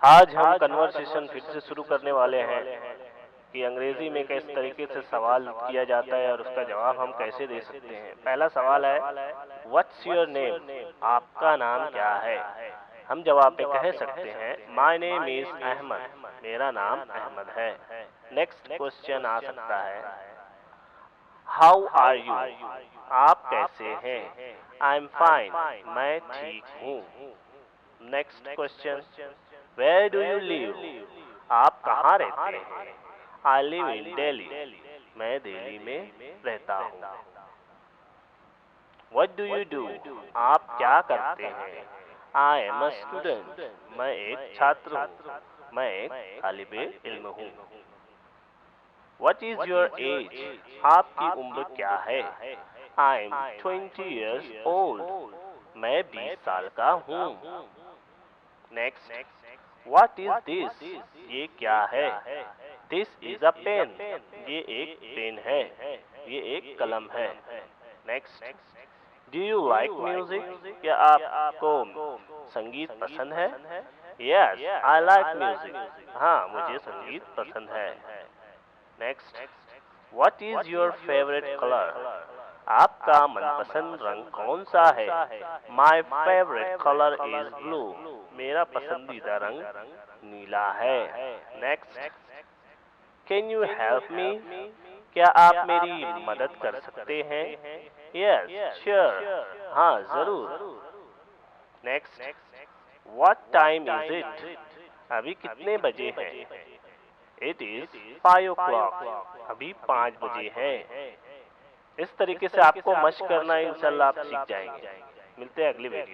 आज हम कन्वर्सेशन फिर से शुरू करने वाले हैं कि अंग्रेजी में किस तरीके से सवाल किया जाता है और उसका जवाब हम कैसे दे सकते हैं। पहला सवाल है, व्हाट्स योर नेम? आपका नाम क्या है? हम जवाब में कह सकते हैं, माय नेम इज अहमद। मेरा नाम अहमद है। नेक्स्ट क्वेश्चन आ सकता है, हाउ आर यू? आप कैसे हैं? I am fine. मैं ठीक हूँ। Next question, where do you live? आप कहाँ रहते हैं? I live in Delhi. मैं दिल्ली में रहता हूँ। What do you do? आप क्या करते हैं? I am a student. मैं एक छात्र हूँ। मैं एक तालिबे इल्म हूँ। What is your age? आपकी उम्र क्या है? I am 20 years old। मैं 20 साल का हूँ। Next, what is this? ये क्या है? This is a pen. ये एक पेन है। ये एक कलम है। Next, do you like music? क्या आपको संगीत पसंद है? Yes, I like music. हाँ, मुझे संगीत पसंद है। Next, what is your favourite colour? आपका मनपसंद रंग कौन सा है? My favourite colour is blue. मेरा पसंदीदा रंग नीला है। Next, can you help me? क्या आप मेरी मदद कर सकते हैं? Yes, sure. हाँ, जरूर। Next, what time is it? अभी कितने बजे हैं? It is 5 o'clock। अभी 5 बजे हैं। इस तरीके से आपको मशक करना, इंशाल्लाह आप सीख जाएंगे। मिलते हैं अगली वीडियो में।